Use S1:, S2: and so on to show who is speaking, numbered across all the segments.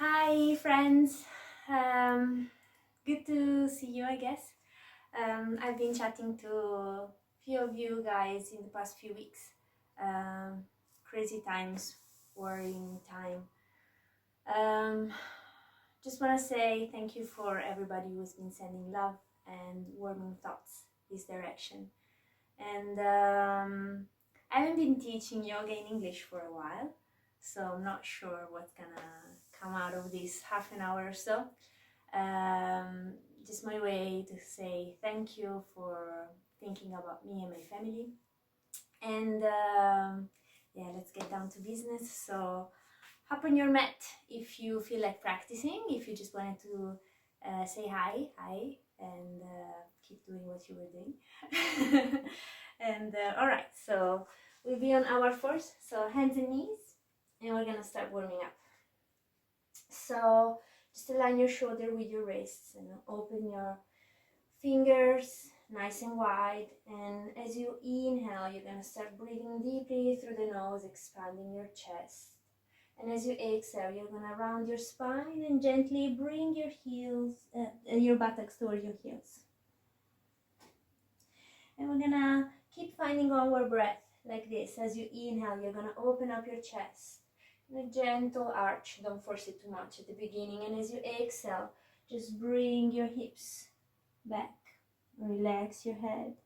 S1: Hi friends, good to see you, I guess. I've been chatting to a few of you guys in the past few weeks. Crazy times, worrying time. Just want to say thank you for everybody who's been sending love and warming thoughts this direction. And I haven't been teaching yoga in English for a while, so I'm not sure what's gonna come out of this half an hour or so. Just my way to say thank you for thinking about me and my family. And yeah, let's get down to business. So hop on your mat if you feel like practicing, if you just wanted to say hi, and keep doing what you were doing. And all right, so we'll be on our fours, so hands and knees, and we're gonna start warming up. So just align your shoulder with your wrists and open your fingers nice and wide, and as you inhale, you're gonna start breathing deeply through the nose, expanding your chest. And as you exhale, you're gonna round your spine and gently bring your heels, your buttocks toward your heels. And we're gonna keep finding our breath like this. As you inhale, you're gonna open up your chest. In a gentle arch, don't force it too much at the beginning. And as you exhale, just bring your hips back. Relax your head.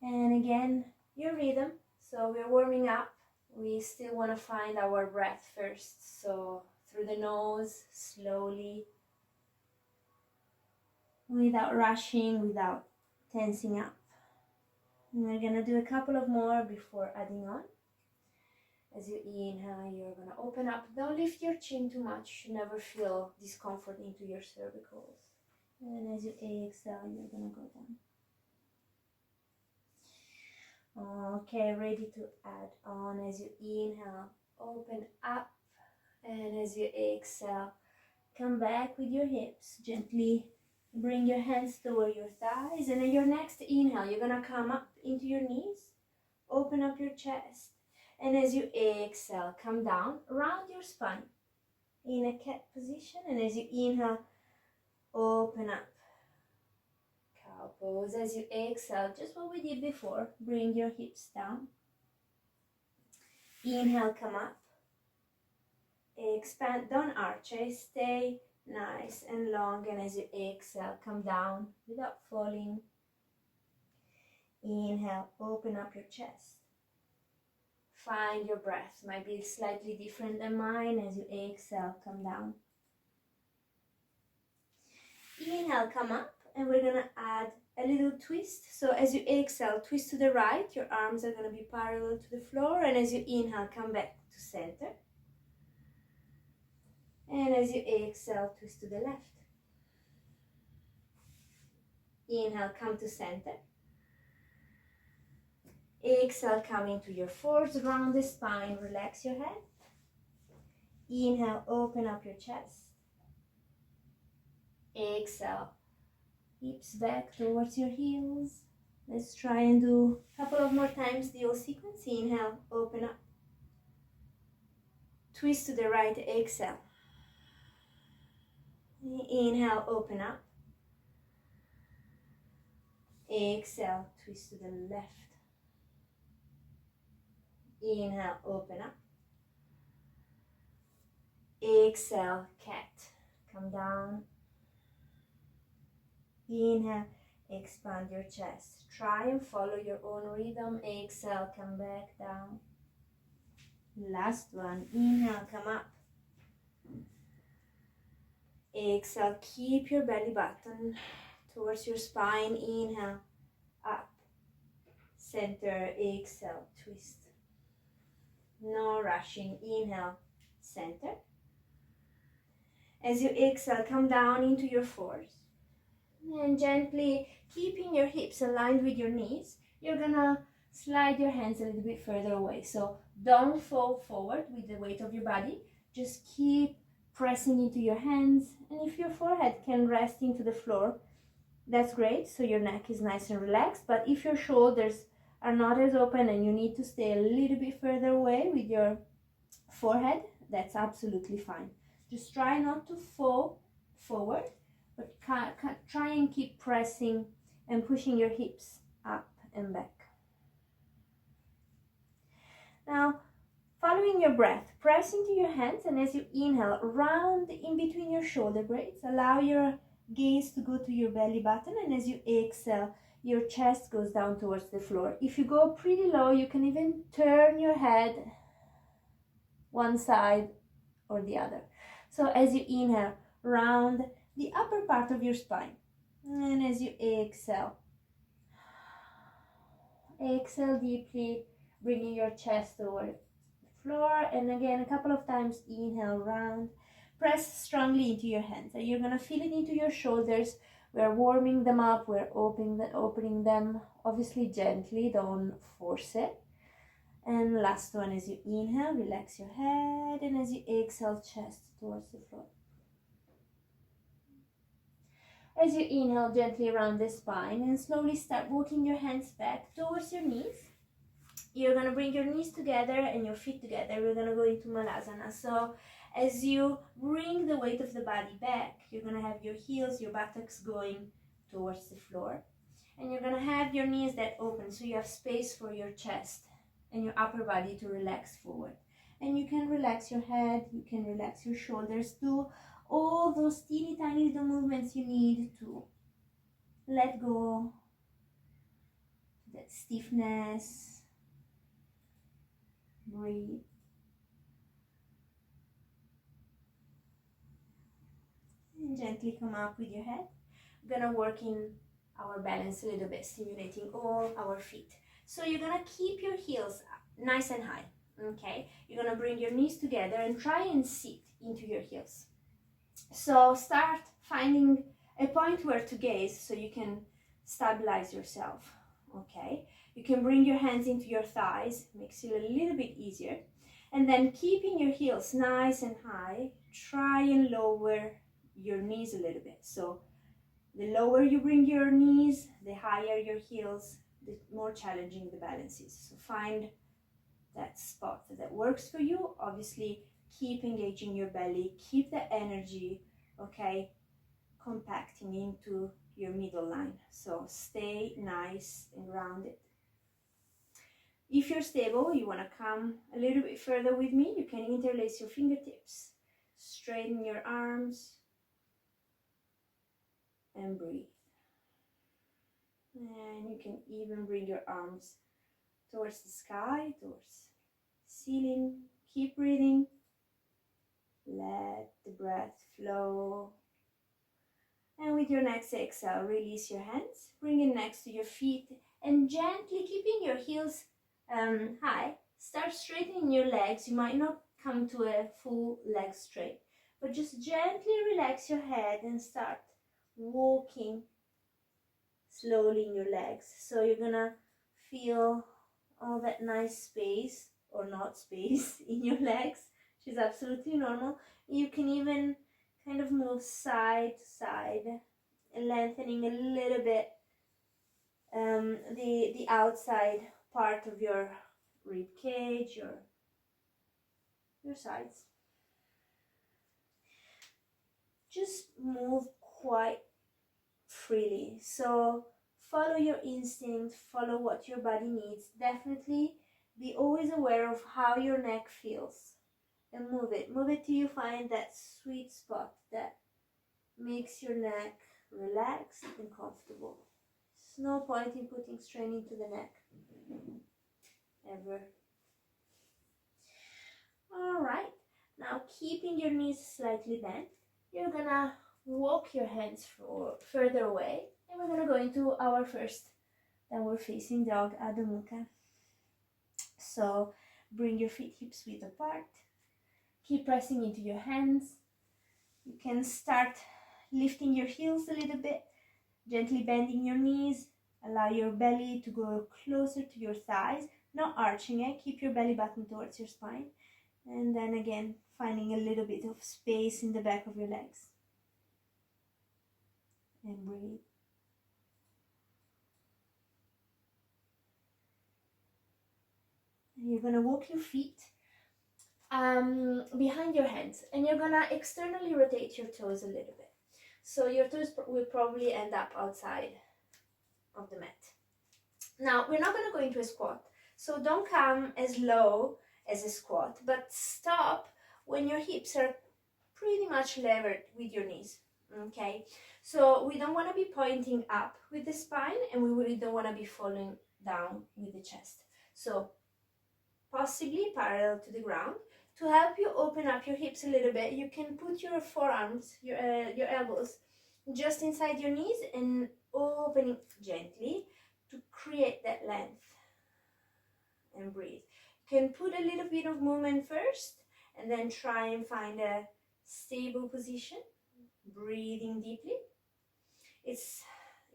S1: And again, your rhythm. So we're warming up. We still want to find our breath first. So through the nose, slowly, without rushing, without tensing up. And we're going to do a couple of more before adding on. As you inhale, you're going to open up. Don't lift your chin too much. You should never feel discomfort into your cervicals. And as you exhale, you're going to go down. Okay, ready to add on. As you inhale, open up, and as you exhale, come back with your hips. Gently bring your hands toward your thighs, and in your next inhale, you're gonna come up into your knees, open up your chest, and as you exhale, come down, round your spine in a cat position, and as you inhale, open up. Pose. As you exhale, just what we did before, bring your hips down. Inhale, come up. Expand, don't arch, stay nice and long, and as you exhale, come down without falling. Inhale, open up your chest. Find your breath, might be slightly different than mine. As you exhale, come down. Inhale, come up, and we're gonna add a little twist. So as you exhale, twist to the right, your arms are gonna be parallel to the floor, and as you inhale, come back to center. And as you exhale, twist to the left. Inhale, come to center. Exhale, come into your fours, round the spine, relax your head. Inhale, open up your chest. Exhale, hips back towards your heels. Let's try and do a couple of more times the whole sequence. Inhale, open up. Twist to the right, exhale. Inhale, open up. Exhale, twist to the left. Inhale, open up. Exhale, cat. Come down. Inhale, expand your chest. Try and follow your own rhythm. Exhale, come back down. Last one. Inhale, come up. Exhale, keep your belly button towards your spine. Inhale, up. Center, exhale, twist. No rushing. Inhale, center. As you exhale, come down into your fours. And gently, keeping your hips aligned with your knees, you're gonna slide your hands a little bit further away. So don't fall forward with the weight of your body. Just keep pressing into your hands. And if your forehead can rest into the floor, that's great. So your neck is nice and relaxed. But if your shoulders are not as open and you need to stay a little bit further away with your forehead, that's absolutely fine. Just try not to fall forward, but try and keep pressing and pushing your hips up and back. Now, following your breath, press into your hands, and as you inhale, round in between your shoulder blades. Allow your gaze to go to your belly button, and as you exhale, your chest goes down towards the floor. If you go pretty low, you can even turn your head one side or the other. So as you inhale, round the upper part of your spine. And as you exhale, exhale deeply, bringing your chest toward the floor. And again, a couple of times, inhale, round. Press strongly into your hands. And you're going to feel it into your shoulders. We're warming them up. We're opening them, obviously gently. Don't force it. And last one, as you inhale, relax your head. And as you exhale, chest towards the floor. As you inhale, gently around the spine and slowly start walking your hands back towards your knees. You're going to bring your knees together and your feet together. We're going to go into Malasana. So as you bring the weight of the body back, you're going to have your heels, your buttocks going towards the floor. And you're going to have your knees that open, so you have space for your chest and your upper body to relax forward. And you can relax your head, you can relax your shoulders, do all those teeny tiny little movements you need to let go that stiffness. Breathe. And gently come up with your head. We're gonna work in our balance a little bit, stimulating all our feet. So you're gonna keep your heels nice and high, okay? You're gonna bring your knees together and try and sit into your heels. So start finding a point where to gaze so you can stabilize yourself, okay? You can bring your hands into your thighs, makes it a little bit easier. And then keeping your heels nice and high, try and lower your knees a little bit. So the lower you bring your knees, the higher your heels, the more challenging the balance is. So find that spot that works for you. Obviously, keep engaging your belly, keep the energy, okay, compacting into your middle line. So stay nice and rounded. If you're stable, you want to come a little bit further with me, you can interlace your fingertips, straighten your arms, and breathe. And you can even bring your arms towards the sky, towards the ceiling. Keep breathing. Let the breath flow. And with your next exhale, release your hands. Bring it next to your feet and gently keeping your heels high. Start straightening your legs. You might not come to a full leg straight, but just gently relax your head and start walking slowly in your legs. So you're gonna feel all that nice space or not space in your legs, which is absolutely normal. You can even kind of move side to side, lengthening a little bit the outside part of your rib cage, your sides. Just move quite freely. So follow your instinct, follow what your body needs. Definitely be always aware of how your neck feels and move it. Move it till you find that sweet spot that makes your neck relaxed and comfortable. There's no point in putting strain into the neck, ever. Alright, now keeping your knees slightly bent, you're gonna walk your hands further away, and we're gonna go into our first downward facing dog, Adho Mukha. So bring your feet hips width apart, keep pressing into your hands. You can start lifting your heels a little bit, gently bending your knees. Allow your belly to go closer to your thighs, not arching it. Keep your belly button towards your spine. And then again, finding a little bit of space in the back of your legs. And breathe. And you're going to walk your feet behind your hands, and you're gonna externally rotate your toes a little bit. So your toes will probably end up outside of the mat. Now, we're not gonna go into a squat, so don't come as low as a squat, but stop when your hips are pretty much levered with your knees, okay? So we don't wanna be pointing up with the spine, and we really don't wanna be falling down with the chest. So possibly parallel to the ground. To help you open up your hips a little bit, you can put your forearms, your elbows, just inside your knees and opening gently to create that length. And breathe. You can put a little bit of movement first and then try and find a stable position, breathing deeply.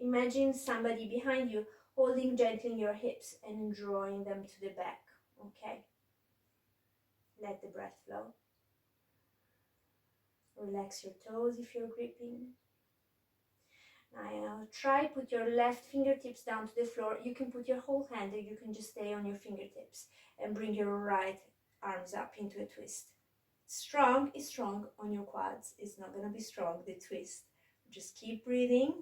S1: Imagine somebody behind you holding gently your hips and drawing them to the back, okay? Let the breath flow. Relax your toes if you're gripping. Now try put your left fingertips down to the floor. You can put your whole hand, or you can just stay on your fingertips and bring your right arms up into a twist. Strong is strong on your quads. It's not going to be strong, the twist. Just keep breathing.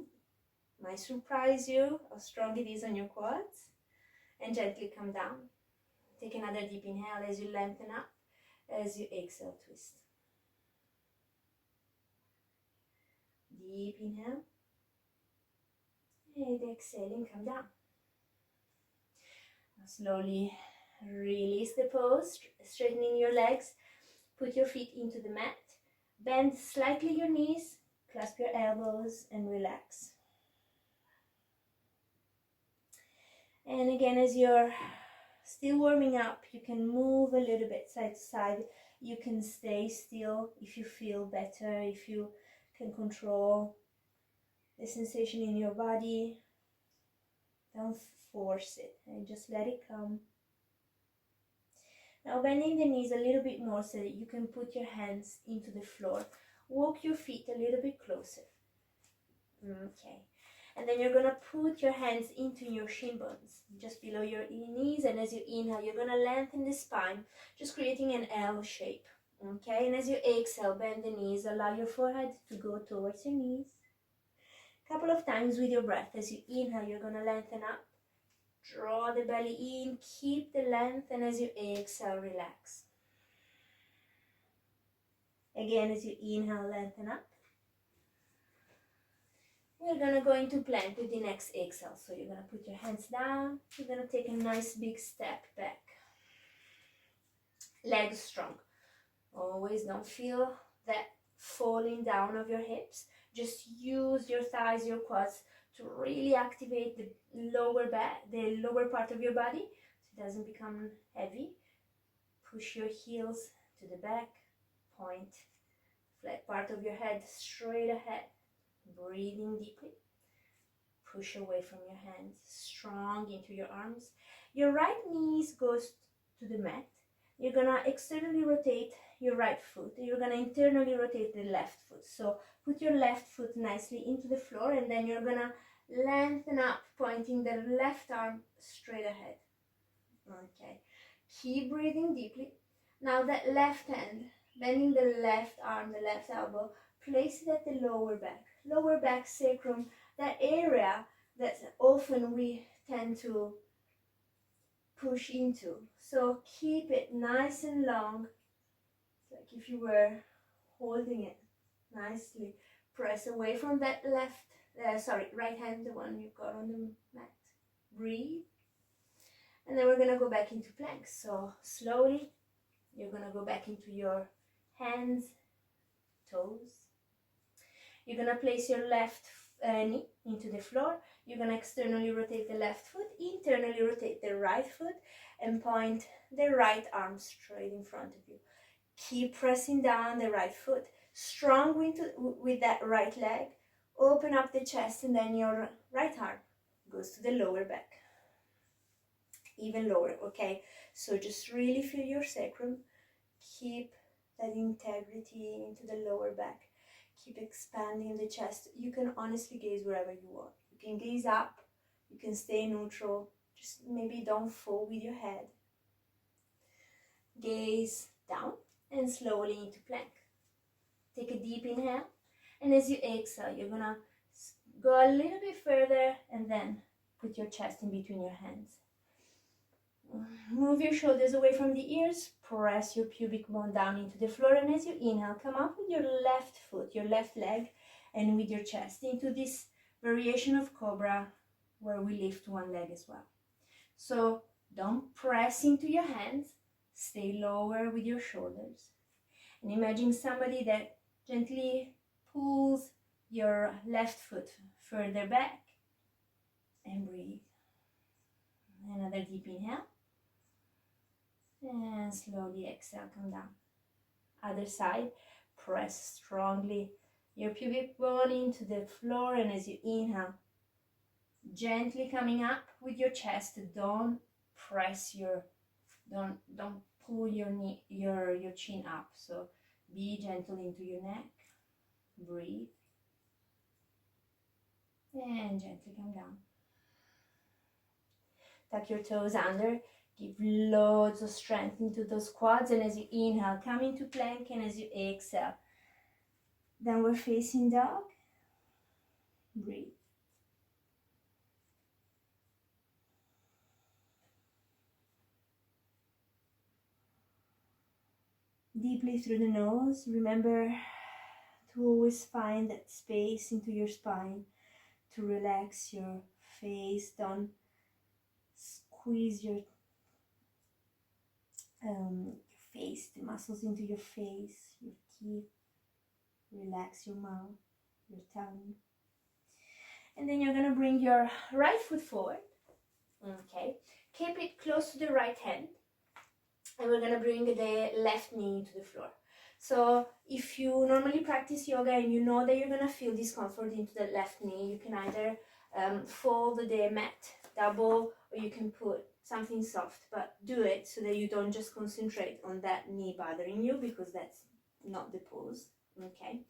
S1: Might surprise you how strong it is on your quads. And gently come down. Take another deep inhale as you lengthen up. As you exhale, twist. Deep inhale. And exhaling, come down. Now slowly release the pose, straightening your legs. Put your feet into the mat. Bend slightly your knees. Clasp your elbows and relax. And again, as you're still warming up, you can move a little bit side to side. You can stay still if you feel better, if you can control the sensation in your body. Don't force it and just let it come. Now bending the knees a little bit more so that you can put your hands into the floor. Walk your feet a little bit closer. Okay. And then you're going to put your hands into your shin bones, just below your knees. And as you inhale, you're going to lengthen the spine, just creating an L shape. Okay. And as you exhale, bend the knees. Allow your forehead to go towards your knees. A couple of times with your breath. As you inhale, you're going to lengthen up. Draw the belly in. Keep the length. And as you exhale, relax. Again, as you inhale, lengthen up. We're going to go into plank with the next exhale. So you're going to put your hands down. You're going to take a nice big step back. Legs strong. Always don't feel that falling down of your hips. Just use your thighs, your quads to really activate the lower back, the lower part of your body, so it doesn't become heavy. Push your heels to the back. Point flat part of your head straight ahead. Breathing deeply. Push away from your hands, strong into your arms. Your right knee goes to the mat. You're gonna externally rotate your right foot. You're gonna internally rotate the left foot. So put your left foot nicely into the floor, and then you're gonna lengthen up, pointing the left arm straight ahead. Okay. Keep breathing deeply. Now that left hand, bending the left arm, the left elbow, place it at the lower back sacrum, that area that often we tend to push into. So keep it nice and long. It's like if you were holding it nicely. Press away from that right hand, the one you've got on the mat. Breathe. And then we're going to go back into plank. So slowly, you're going to go back into your hands, toes. You're going to place your left knee into the floor. You're going to externally rotate the left foot, internally rotate the right foot, and point the right arm straight in front of you. Keep pressing down the right foot, strong with that right leg. Open up the chest, and then your right arm goes to the lower back. Even lower, okay? So just really feel your sacrum. Keep that integrity into the lower back. Keep expanding the chest. You can honestly gaze wherever you want. You can gaze up. You can stay neutral. Just maybe don't fall with your head. Gaze down. and slowly into plank. Take a deep inhale, and as you exhale, you're gonna go a little bit further and then put your chest in between your hands. Move your shoulders away from the ears, press your pubic bone down into the floor, and as you inhale, come up with your left foot, your left leg, and with your chest into this variation of cobra where we lift one leg as well. So don't press into your hands, stay lower with your shoulders. And imagine somebody that gently pulls your left foot further back, and breathe. Another deep inhale. And slowly exhale, come down. Other side, press strongly your pubic bone into the floor, and as you inhale, gently coming up with your chest. Don't pull your knee, your chin up. So be gentle into your neck. Breathe. And gently come down. Tuck your toes under. Give loads of strength into those quads, and as you inhale, come into plank, and as you exhale, downward facing dog. Breathe. Deeply through the nose. Remember to always find that space into your spine to relax your face. Don't squeeze your face, the muscles into your face, your teeth. Relax your mouth, your tongue. And then you're going to bring your right foot forward. Okay. Keep it close to the right hand. And we're going to bring the left knee into the floor. So if you normally practice yoga and you know that you're going to feel discomfort into the left knee, you can either fold the mat double, or you can put something soft, but do it so that you don't just concentrate on that knee bothering you, because that's not the pose. Okay,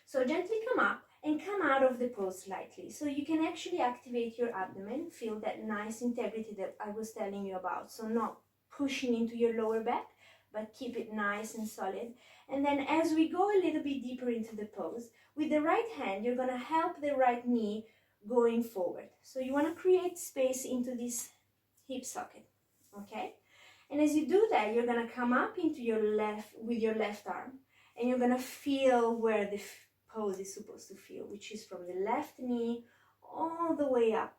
S1: so gently come up and come out of the pose slightly, so you can actually activate your abdomen, feel that nice integrity that I was telling you about. So not pushing into your lower back, but keep it nice and solid. And then as we go a little bit deeper into the pose, with the right hand, you're going to help the right knee going forward. So you want to create space into this hip socket, okay? And as you do that, you're going to come up into your left with your left arm, and you're going to feel where the pose is supposed to feel, which is from the left knee all the way up.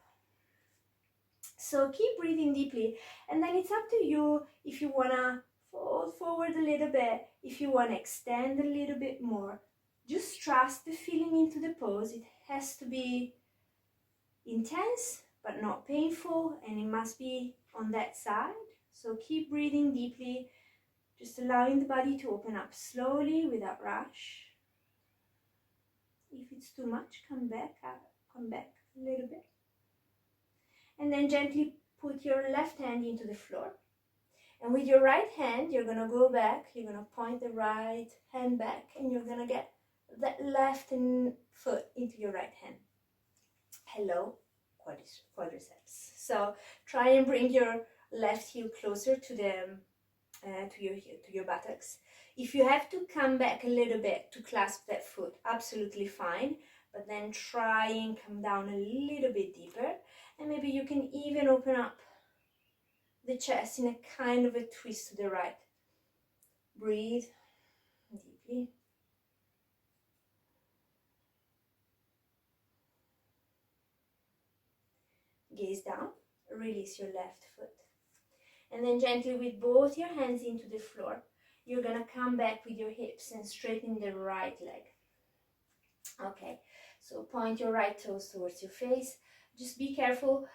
S1: So keep breathing deeply, and then it's up to you if you want to fold forward a little bit, if you want to extend a little bit more. Just trust the feeling into the pose. It has to be intense but not painful, and it must be on that side. So keep breathing deeply, just allowing the body to open up slowly without rush. If it's too much, come back a little bit. And then gently put your left hand into the floor. And with your right hand, you're going to go back, you're going to point the right hand back, and you're going to get that left foot into your right hand. Hello, quadriceps. So try and bring your left heel closer to the to your buttocks. If you have to come back a little bit to clasp that foot, absolutely fine, but then try and come down a little bit deeper, and maybe you can even open up the chest in a kind of a twist to the right. Breathe deeply. Gaze down, release your left foot. And then gently with both your hands into the floor, you're gonna come back with your hips and straighten the right leg. Okay, so point your right toes towards your face. Just be careful.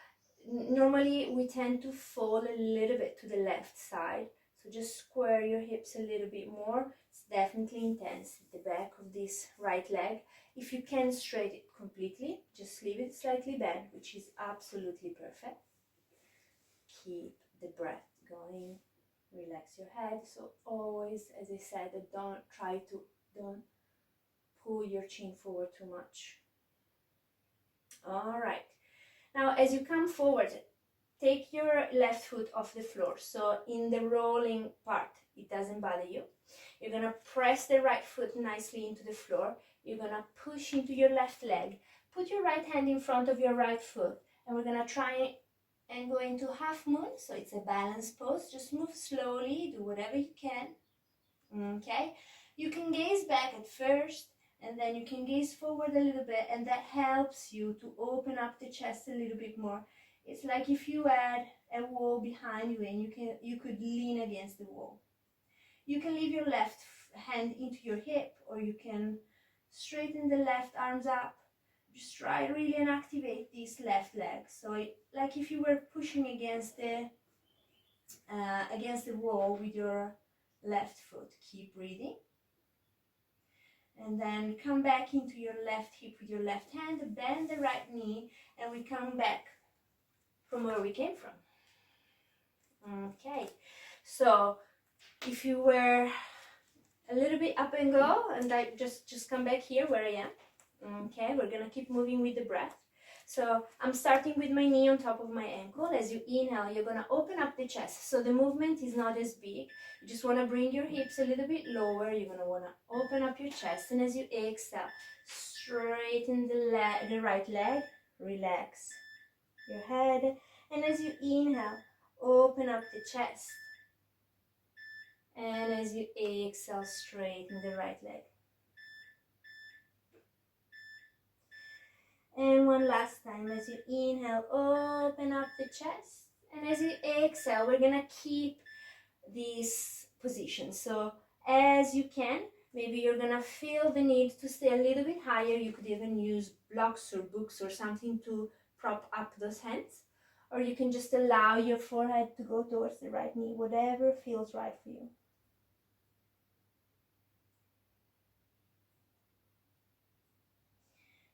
S1: Normally we tend to fall a little bit to the left side, so just square your hips a little bit more. It's definitely intense at the back of this right leg. If you can straighten it completely, just leave it slightly bent, which is absolutely perfect. Keep the breath going, relax your head. So always, as I said, don't pull your chin forward too much. All right, now as you come forward, take your left foot off the floor, so in the rolling part, it doesn't bother you. You're gonna press the right foot nicely into the floor. You're gonna push into your left leg. Put your right hand in front of your right foot, and we're gonna try and go into half moon. So it's a balanced pose. Just move slowly, do whatever you can. Okay, you can gaze back at first, and then you can gaze forward a little bit, and that helps you to open up the chest a little bit more. It's like if you had a wall behind you and you could lean against the wall. You can leave your left hand into your hip, or you can straighten the left arms up. Just try really and activate this left leg. So like if you were pushing against the wall with your left foot. Keep breathing. And then come back into your left hip with your left hand, bend the right knee, and we come back from where we came from. Okay, so if you were a little bit up and go, and I just come back here where I am. Okay, we're gonna keep moving with the breath. So I'm starting with my knee on top of my ankle. As you inhale, you're gonna open up the chest. So the movement is not as big. You just wanna bring your hips a little bit lower. You're gonna wanna open up your chest. And as you exhale, straighten the right leg, relax your head. And as you inhale, open up the chest. And as you exhale, straighten the right leg. And one last time, as you inhale, open up the chest. And as you exhale, we're gonna keep this position. So as you can, maybe you're gonna feel the need to stay a little bit higher. You could even use blocks or books or something to prop up those hands. Or you can just allow your forehead to go towards the right knee, whatever feels right for you.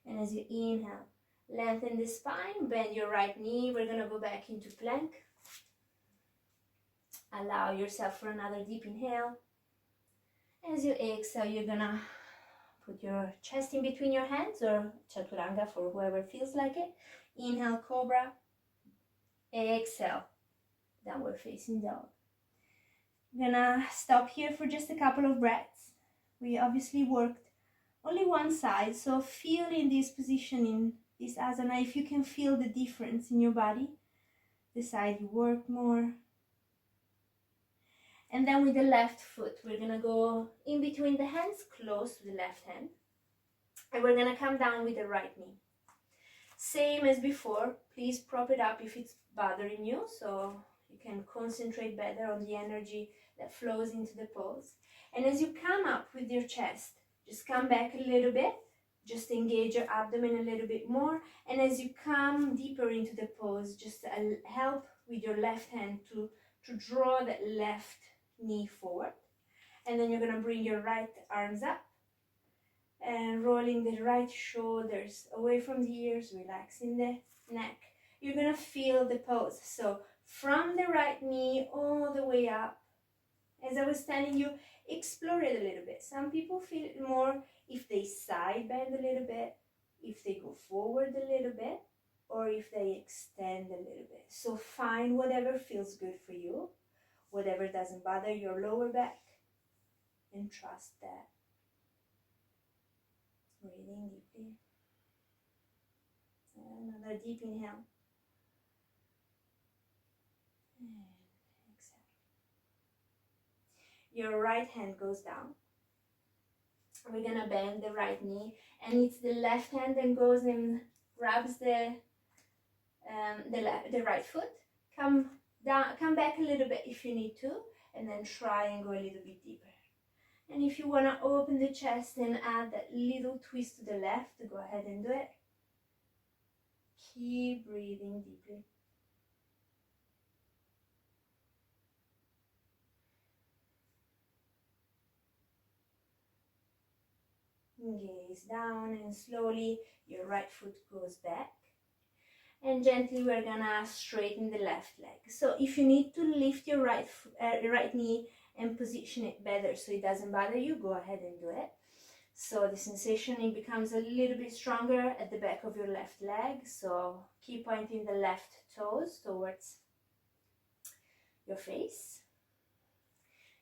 S1: And as you inhale, lengthen the spine, bend your right knee. We're gonna go back into plank. Allow yourself for another deep inhale. As you exhale, you're gonna put your chest in between your hands, or chaturanga for whoever feels like it. Inhale, cobra. Exhale, downward facing dog. I'm gonna stop here for just a couple of breaths. We obviously worked only one side, so feel in this position, in this asana, if you can feel the difference in your body, the side you work more. And then with the left foot, we're gonna go in between the hands, close to the left hand, and we're gonna come down with the right knee. Same as before, please prop it up if it's bothering you, so you can concentrate better on the energy that flows into the pose. And as you come up with your chest, just come back a little bit, just engage your abdomen a little bit more. And as you come deeper into the pose, just help with your left hand to draw that left knee forward. And then you're gonna bring your right arms up and rolling the right shoulders away from the ears, relaxing the neck. You're gonna feel the pose. So from the right knee all the way up. As I was telling you, explore it a little bit. Some people feel it more if they side bend a little bit, if they go forward a little bit, or if they extend a little bit. So find whatever feels good for you, whatever doesn't bother your lower back, and trust that. Breathing deeply. Another deep inhale. And exhale. Your right hand goes down. We're gonna bend the right knee, and it's the left hand that goes and grabs the right foot. Come down, come back a little bit if you need to, and then try and go a little bit deeper. And if you wanna open the chest and add that little twist to the left, go ahead and do it. Keep breathing deeply. Gaze down, and slowly your right foot goes back. And gently we're gonna straighten the left leg. So if you need to lift your right knee and position it better so it doesn't bother you, go ahead and do it. So the sensation, it becomes a little bit stronger at the back of your left leg. So keep pointing the left toes towards your face.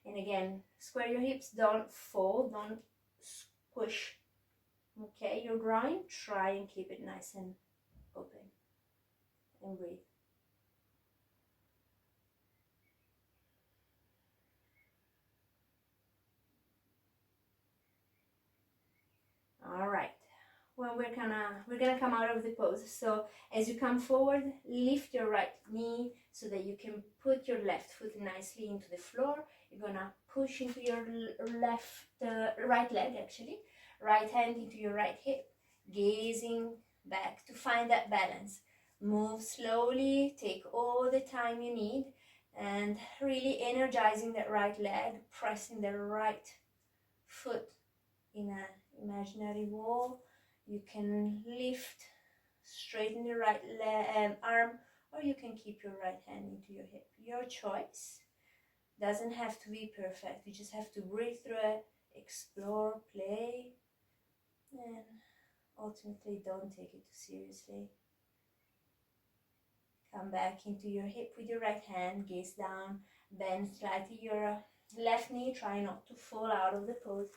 S1: And again, square your hips, don't fold, don't squish. Okay, your groin, try and keep it nice and open. And breathe. All right. Well, we're gonna come out of the pose. So as you come forward, lift your right knee so that you can put your left foot nicely into the floor. You're gonna push into your right leg actually, right hand into your right hip, gazing back to find that balance. Move slowly, take all the time you need, and really energizing that right leg, pressing the right foot in an imaginary wall. You can lift, straighten your right arm, or you can keep your right hand into your hip. Your choice. Doesn't have to be perfect. You just have to breathe through it, explore, play, and ultimately don't take it too seriously. Come back into your hip with your right hand, gaze down, bend slightly your left knee, try not to fall out of the pose.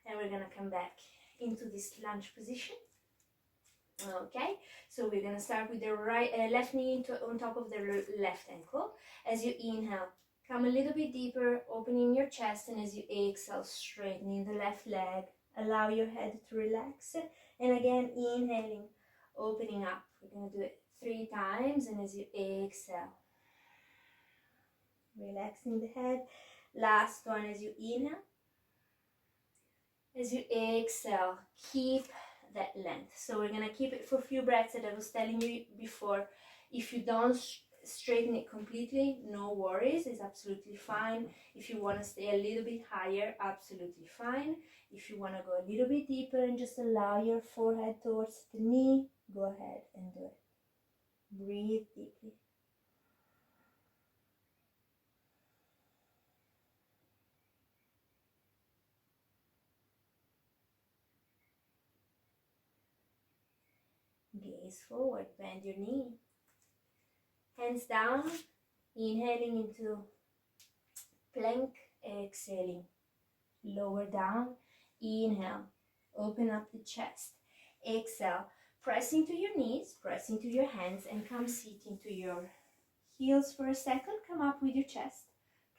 S1: And we're gonna come back into this lunge position. Okay, so we're gonna start with the left knee on top of the left ankle. As you inhale, come a little bit deeper, opening your chest, and as you exhale, straightening the left leg. Allow your head to relax, and again, inhaling, opening up. We're gonna do it 3 times, and as you exhale, relaxing the head. Last one, as you inhale. As you exhale, keep that length. So we're gonna keep it for a few breaths that I was telling you before. If you don't straighten it completely, no worries, it's absolutely fine. If you wanna stay a little bit higher, absolutely fine. If you wanna go a little bit deeper and just allow your forehead towards the knee, go ahead and do it. Breathe deeply. Gaze forward, bend your knee. Hands down, inhaling into plank, exhaling. Lower down, inhale, open up the chest. Exhale, press into your knees, press into your hands, and come sit into your heels for a second. Come up with your chest,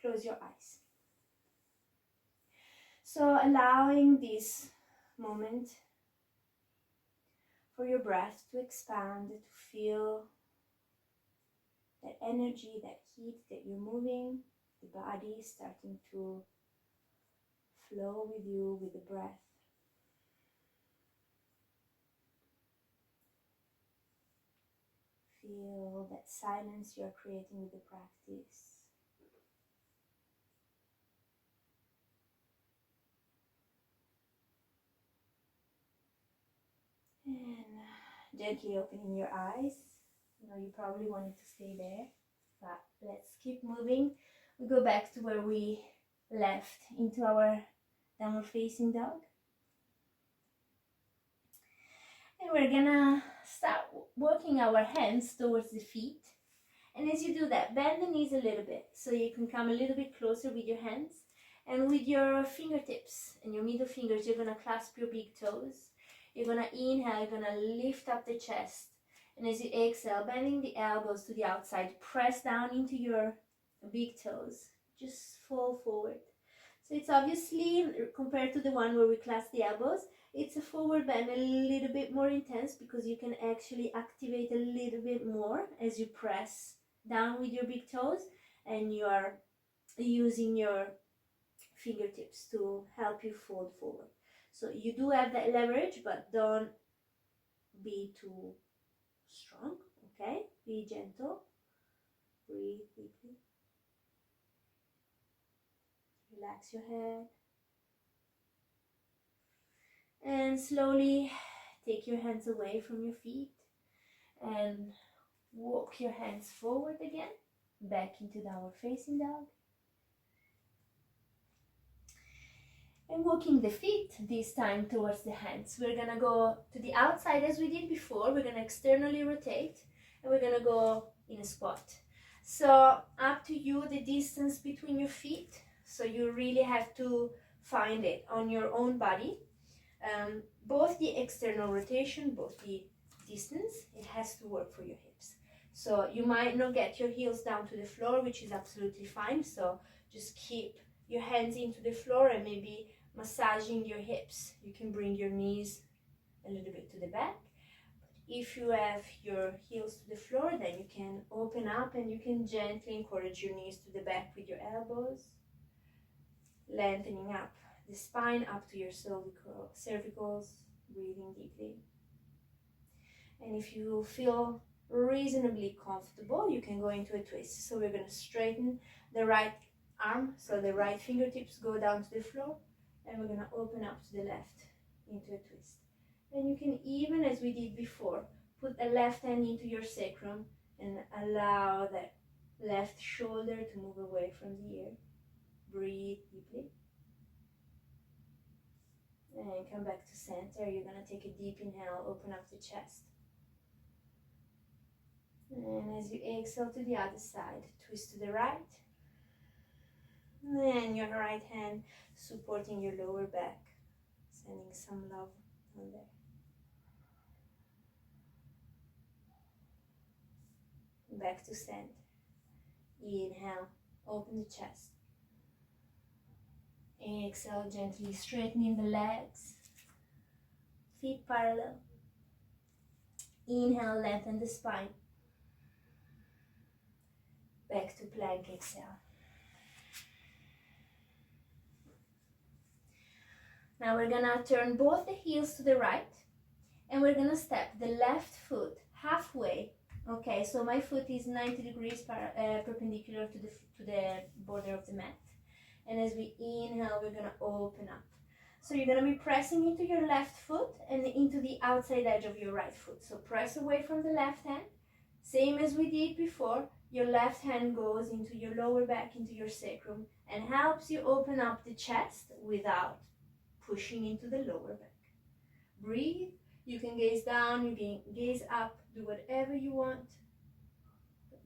S1: close your eyes. So allowing this moment for your breath to expand, to feel that energy, that heat that you're moving, the body starting to flow with you, with the breath. Feel that silence you're creating with the practice. And gently opening your eyes. You know, you probably wanted to stay there, but let's keep moving. We go back to where we left, into our downward facing dog. And we're gonna start working our hands towards the feet. And as you do that, bend the knees a little bit so you can come a little bit closer with your hands. And with your fingertips and your middle fingers, you're gonna clasp your big toes. You're gonna inhale, you're gonna lift up the chest. And as you exhale, bending the elbows to the outside, press down into your big toes. Just fall forward. So it's obviously, compared to the one where we clasp the elbows, it's a forward bend a little bit more intense because you can actually activate a little bit more as you press down with your big toes and you are using your fingertips to help you fold forward. So you do have that leverage, but don't be too strong, okay? Be gentle. Breathe deeply. Relax your head. And slowly take your hands away from your feet and walk your hands forward again, back into downward facing dog. And walking the feet this time towards the hands. We're gonna go to the outside as we did before. We're gonna externally rotate and we're gonna go in a squat. So up to you, the distance between your feet. So you really have to find it on your own body. Both the external rotation, both the distance, it has to work for your hips. So you might not get your heels down to the floor, which is absolutely fine. So just keep your hands into the floor and maybe massaging your hips. You can bring your knees a little bit to the back. If you have your heels to the floor, then you can open up and you can gently encourage your knees to the back with your elbows, lengthening up the spine up to your cervicals, breathing deeply. And if you feel reasonably comfortable, you can go into a twist. So we're going to straighten the right arm, so the right fingertips go down to the floor, and we're going to open up to the left into a twist. And you can even, as we did before, put the left hand into your sacrum and allow that left shoulder to move away from the ear. Breathe deeply. And come back to center. You're going to take a deep inhale, open up the chest. And as you exhale to the other side, twist to the right. And your right hand supporting your lower back, sending some love on there. Back to center. Inhale, open the chest. Exhale, gently straightening the legs, feet parallel. Inhale, lengthen the spine. Back to plank, exhale. Now we're gonna turn both the heels to the right, and we're gonna step the left foot halfway. Okay, so my foot is 90 degrees perpendicular to the border of the mat. And as we inhale, we're gonna open up. So you're gonna be pressing into your left foot and into the outside edge of your right foot. So press away from the left hand. Same as we did before, your left hand goes into your lower back, into your sacrum, and helps you open up the chest without pushing into the lower back. Breathe. You can gaze down, you can gaze up, do whatever you want.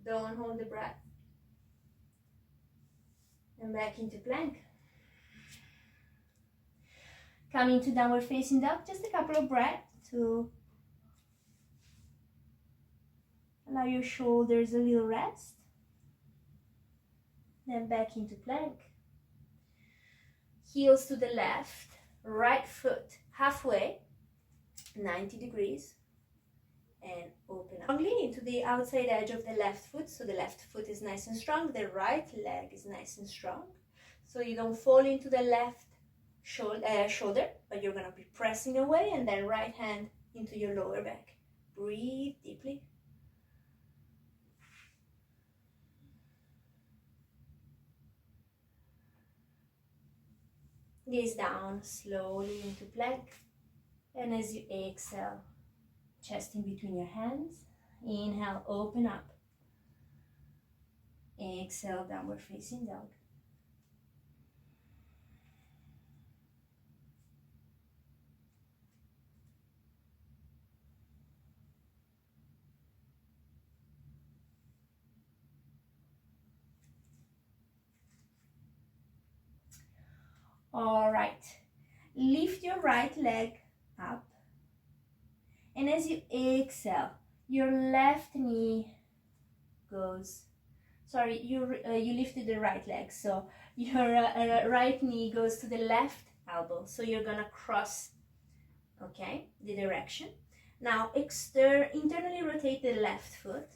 S1: Don't hold the breath. And back into plank. Coming to downward facing dog, just a couple of breaths to allow your shoulders a little rest. Then back into plank. Heels to the left, right foot halfway, 90 degrees. And open up strongly into the outside edge of the left foot. So the left foot is nice and strong. The right leg is nice and strong. So you don't fall into the left shoulder, but you're going to be pressing away, and then right hand into your lower back. Breathe deeply. Gaze down slowly into plank. And as you exhale, chest in between your hands. Inhale, open up. Exhale, downward facing dog. All right, lift your right leg up, and as you exhale, your left knee goes, you lifted the right leg, so your right knee goes to the left elbow, so you're gonna cross, okay, the direction. Now internally rotate the left foot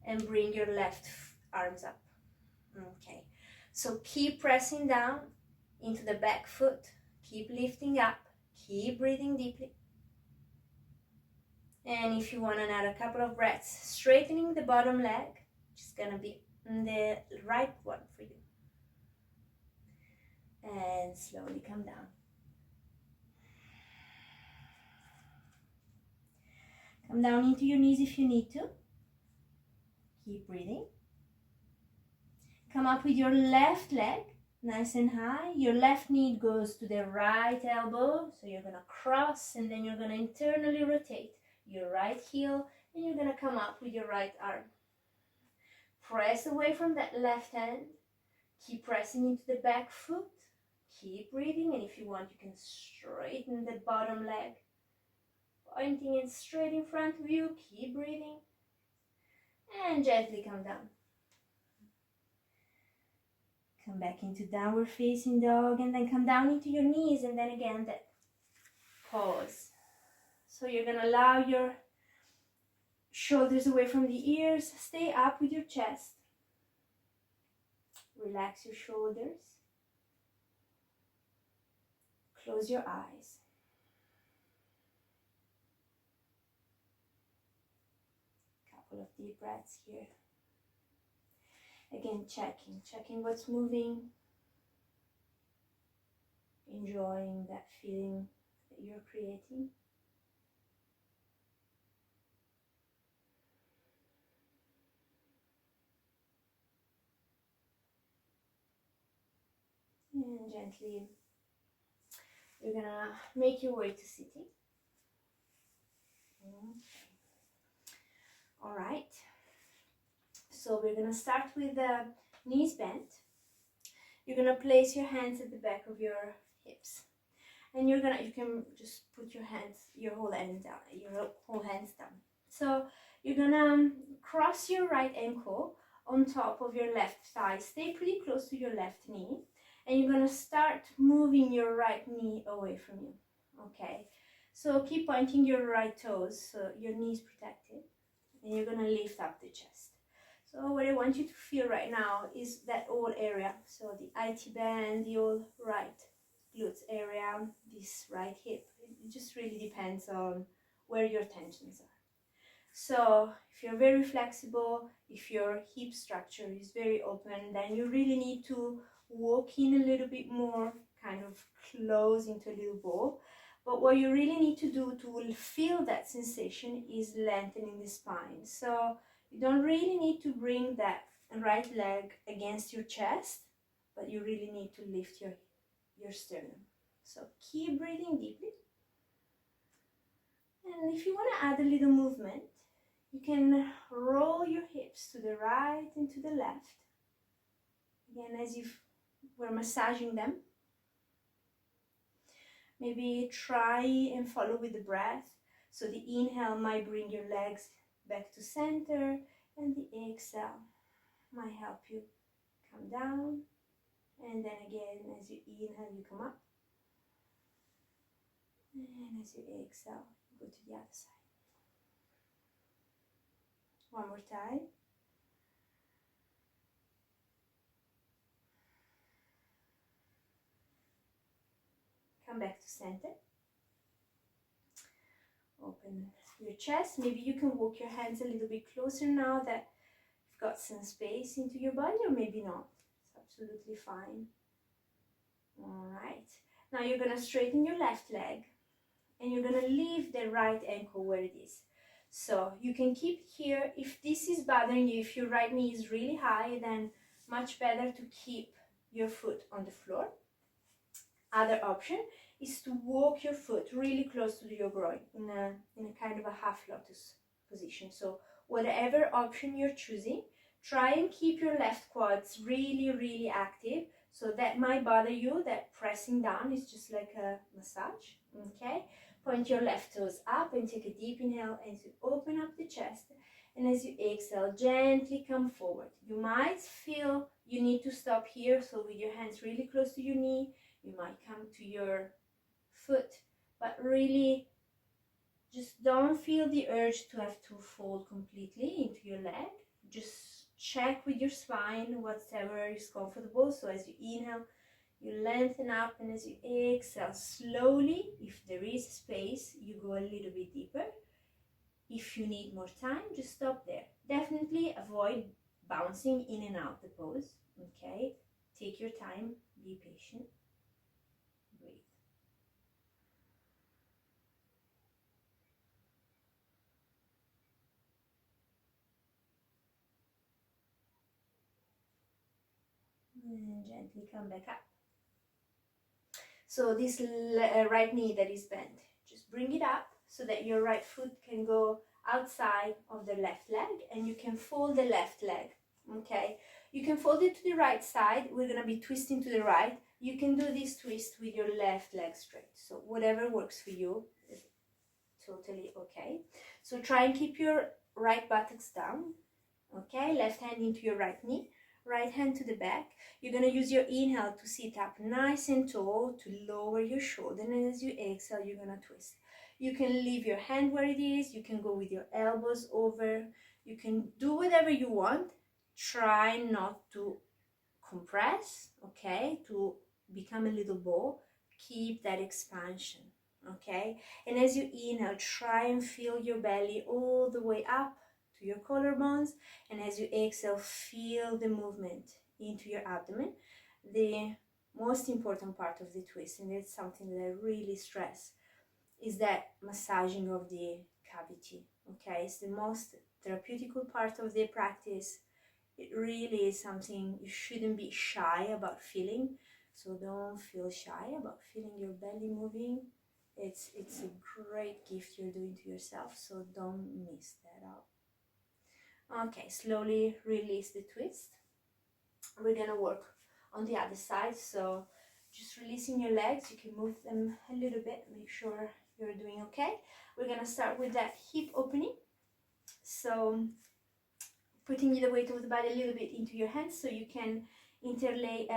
S1: and bring your left arms up, okay, so keep pressing down into the back foot, keep lifting up, keep breathing deeply. And if you want to add a couple of breaths, straightening the bottom leg, which is going to be the right one for you. And slowly come down. Come down into your knees if you need to. Keep breathing. Come up with your left leg, nice and high. Your left knee goes to the right elbow, so you're going to cross, and then you're going to internally rotate your right heel, and you're going to come up with your right arm. Press away from that left hand. Keep pressing into the back foot. Keep breathing, and if you want, you can straighten the bottom leg. Pointing it straight in front of you. Keep breathing. And gently come down. Come back into downward facing dog, and then come down into your knees, and then again that pause. So you're going to allow your shoulders away from the ears. Stay up with your chest. Relax your shoulders. Close your eyes. Couple of deep breaths here. Again, checking what's moving. Enjoying that feeling that you're creating. And gently, you're gonna make your way to sitting. Okay. All right. So we're gonna start with the knees bent. You're gonna place your hands at the back of your hips, and you can just put your whole hands down. So you're gonna cross your right ankle on top of your left thigh. Stay pretty close to your left knee. And you're going to start moving your right knee away from you. Okay, so keep pointing your right toes so your knee is protected. And you're going to lift up the chest. So what I want you to feel right now is that whole area. So the IT band, the whole right glutes area, this right hip. It just really depends on where your tensions are. So if you're very flexible, if your hip structure is very open, then you really need to walk in a little bit more, kind of close into a little ball. But what you really need to do to feel that sensation is lengthening the spine. So you don't really need to bring that right leg against your chest, but you really need to lift your sternum. So keep breathing deeply. And if you want to add a little movement, you can roll your hips to the right and to the left. Again, as if we're massaging them. Maybe try and follow with the breath. So the inhale might bring your legs back to center, and the exhale might help you come down. And then again, as you inhale, you come up. And as you exhale, you go to the other side. One more time. Come back to center. Open your chest. Maybe you can walk your hands a little bit closer now that you've got some space into your body, or maybe not. It's absolutely fine. All right. Now you're going to straighten your left leg, and you're going to leave the right ankle where it is. So you can keep here. If this is bothering you, if your right knee is really high, then much better to keep your foot on the floor. Other option is to walk your foot really close to your groin in a kind of a half lotus position. So whatever option you're choosing, try and keep your left quads really active. So that might bother you, that pressing down is just like a massage. Okay, point your left toes up and take a deep inhale as you open up the chest, and as you exhale, gently come forward. You might feel you need to stop here, so with your hands really close to your knee, you might come to your foot, but really just don't feel the urge to have to fold completely into your leg. Just check with your spine whatever is comfortable. So as you inhale, you lengthen up, and as you exhale slowly, if there is space, you go a little bit deeper. If you need more time, just stop there. Definitely avoid bouncing in and out the pose. Okay, take your time, be patient. Breathe. And gently come back up. So this right knee that is bent, just bring it up so that your right foot can go outside of the left leg, and you can fold the left leg Okay, you can fold it to the right side. We're gonna be twisting to the right. You can do this twist with your left leg straight. So whatever works for you is totally okay. So try and keep your right buttocks down. Okay, left hand into your right knee, right hand to the back. You're gonna use your inhale to sit up nice and tall, to lower your shoulder, and as you exhale, you're gonna twist. You can leave your hand where it is. You can go with your elbows over. You can do whatever you want. Try not to compress, okay, to become a little ball. Keep that expansion, okay? And as you inhale, try and fill your belly all the way up to your collarbones, and as you exhale, feel the movement into your abdomen. The most important part of the twist, and it's something that I really stress, is that massaging of the cavity, okay? It's the most therapeutical part of the practice. It really is something you shouldn't be shy about feeling. So don't feel shy about feeling your belly moving. It's a great gift you're doing to yourself, so don't miss that out. Okay, slowly release the twist. We're gonna work on the other side, so just releasing your legs. You can move them a little bit, make sure you're doing okay. We're gonna start with that hip opening. So putting the weight of the body a little bit into your hands, so you can interlay,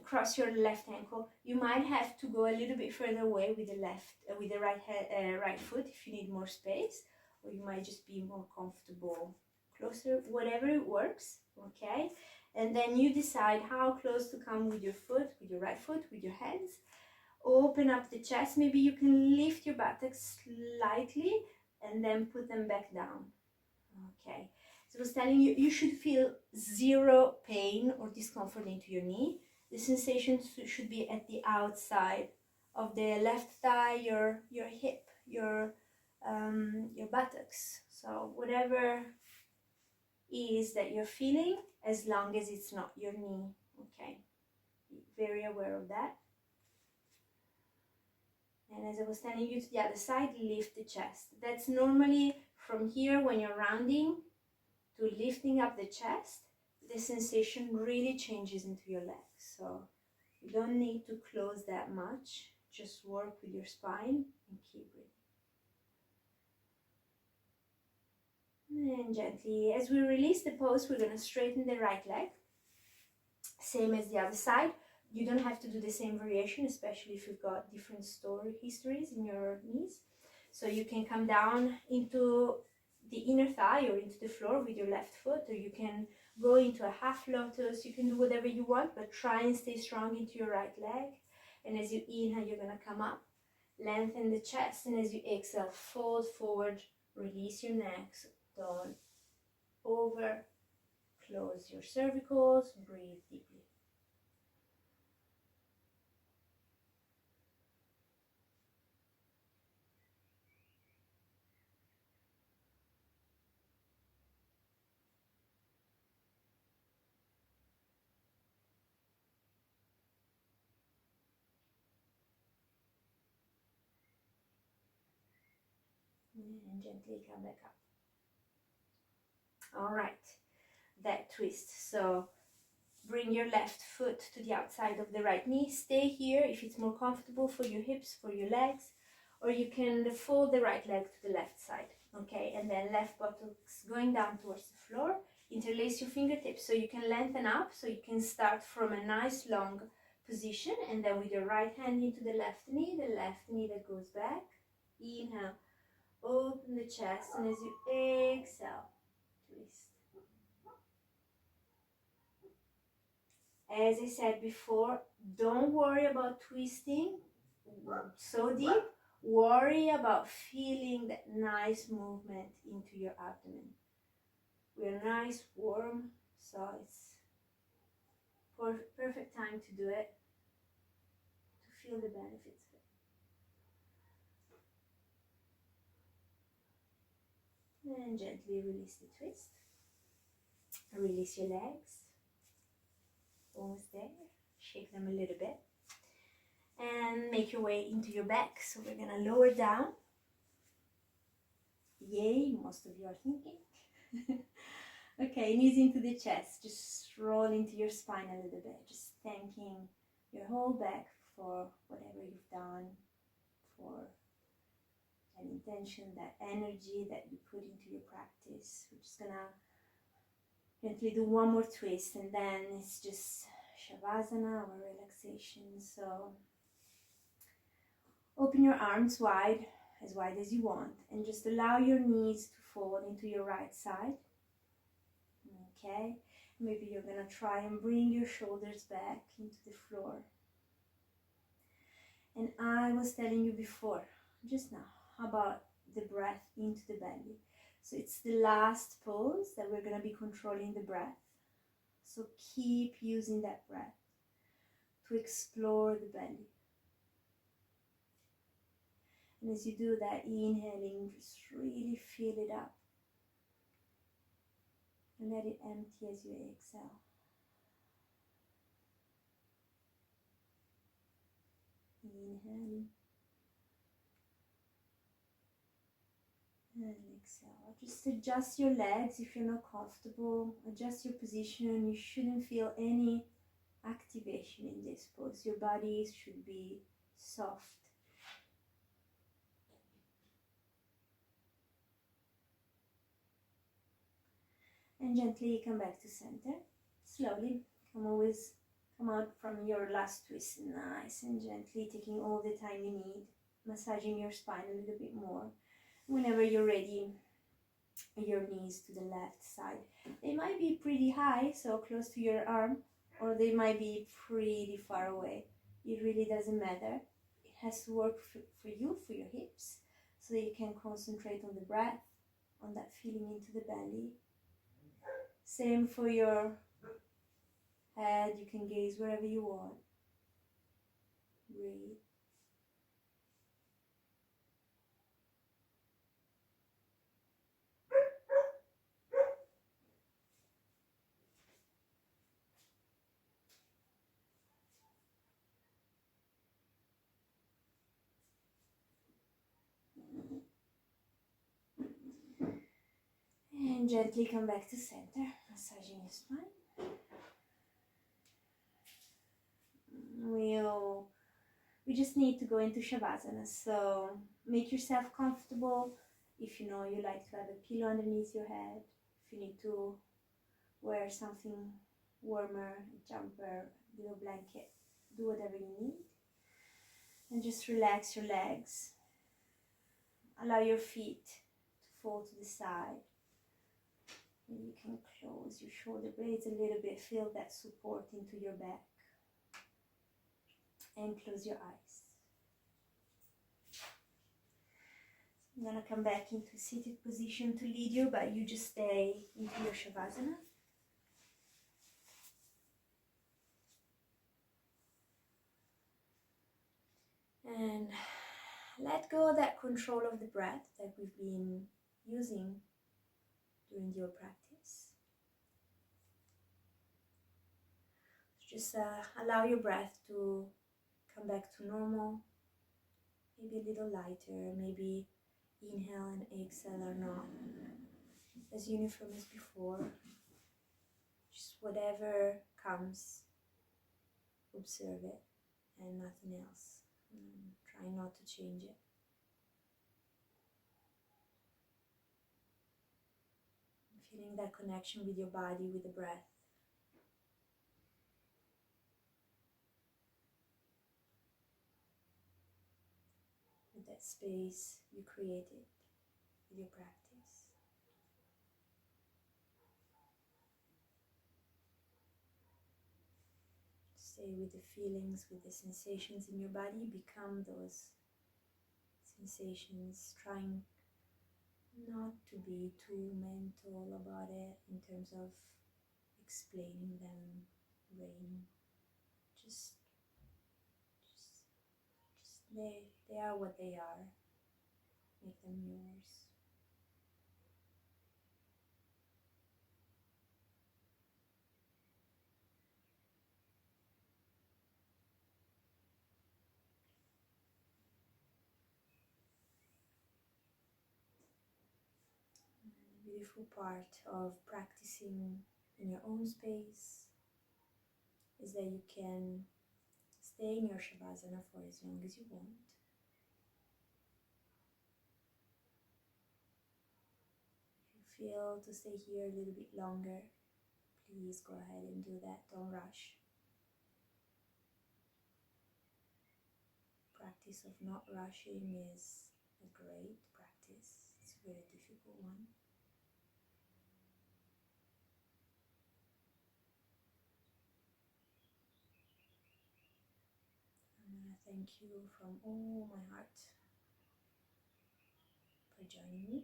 S1: cross your left ankle. You might have to go a little bit further away with the with the right foot if you need more space, or you might just be more comfortable closer, whatever works, okay? And then you decide how close to come with your foot, with your right foot, with your hands. Open up the chest. Maybe you can lift your buttocks slightly and then put them back down, okay? So I was telling you, you should feel zero pain or discomfort into your knee. The sensation should be at the outside of the left thigh, your hip, your buttocks. So whatever is that you're feeling, as long as it's not your knee, okay? Be very aware of that. And as I was telling you to the other side, lift the chest. That's normally from here when you're rounding to lifting up the chest, the sensation really changes into your legs. So you don't need to close that much. Just work with your spine and keep breathing. And gently, as we release the pose, we're going to straighten the right leg. Same as the other side. You don't have to do the same variation, especially if you've got different story histories in your knees. So you can come down into the inner thigh or into the floor with your left foot, or you can go into a half lotus. You can do whatever you want, but try and stay strong into your right leg. And as you inhale, you're going to come up, lengthen the chest, and as you exhale, fold forward, release your neck. So don't over close your cervicals. Breathe deeply. And gently come back up. All right, that twist. So bring your left foot to the outside of the right knee. Stay here if it's more comfortable for your hips, for your legs, or you can fold the right leg to the left side, okay? And then left buttocks going down towards the floor. Interlace your fingertips so you can lengthen up, so you can start from a nice long position, and then with your right hand into the left knee that goes back. Inhale, open the chest, and as you exhale, twist. As I said before, don't worry about twisting so deep. Worry about feeling that nice movement into your abdomen. We're nice, warm, so it's perfect time to do it, to feel the benefits of it. And gently release the twist. Release your legs. Almost there. Shake them a little bit. And make your way into your back. So we're gonna lower down. Yay, most of you are thinking. Okay, knees into the chest. Just roll into your spine a little bit. Just thanking your whole back for whatever you've done, for that intention, that energy that you put into your practice. We're just gonna gently do one more twist, and then it's just Shavasana or relaxation. So open your arms wide as you want, and just allow your knees to fall into your right side. Okay, maybe you're gonna try and bring your shoulders back into the floor. And I was telling you before, just now, about the breath into the belly. So it's the last pose that we're gonna be controlling the breath. So keep using that breath to explore the belly. And as you do that, inhaling, just really fill it up. And let it empty as you exhale. Inhale. And exhale. Just adjust your legs if you're not comfortable. Adjust your position. You shouldn't feel any activation in this pose. Your body should be soft. And gently come back to center. Slowly come out from your last twist, nice and gently, taking all the time you need, massaging your spine a little bit more. Whenever you're ready, your knees to the left side. They might be pretty high, so close to your arm, or they might be pretty far away. It really doesn't matter. It has to work for you, for your hips, so that you can concentrate on the breath, on that feeling into the belly. Same for your head. You can gaze wherever you want. Breathe. And gently come back to center, massaging your spine. We just need to go into Shavasana, so make yourself comfortable. If you know you like to have a pillow underneath your head, if you need to wear something warmer, a jumper, a little blanket, do whatever you need. And just relax your legs. Allow your feet to fall to the side. And you can close your shoulder blades a little bit, feel that support into your back. And close your eyes. I'm gonna come back into seated position to lead you, but you just stay into your Shavasana. And let go of that control of the breath that we've been using during your practice. Just allow your breath to come back to normal, maybe a little lighter, maybe inhale and exhale are not as uniform as before. Just whatever comes, observe it and nothing else. Try not to change it. Feeling that connection with your body, with the breath. With that space you created with your practice. Stay with the feelings, with the sensations in your body. Become those sensations, trying not to be too mental about it in terms of explaining them, brain. Just they are what they are. Make them yours. beautiful part of practicing in your own space is that you can stay in your Shavasana for as long as you want. If you feel to stay here a little bit longer, please go ahead and do that. Don't rush. Practice of not rushing is a great practice. It's a very difficult one. I want to thank you from all my heart for joining me.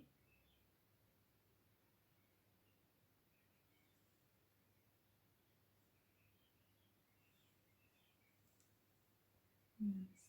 S1: Namaste.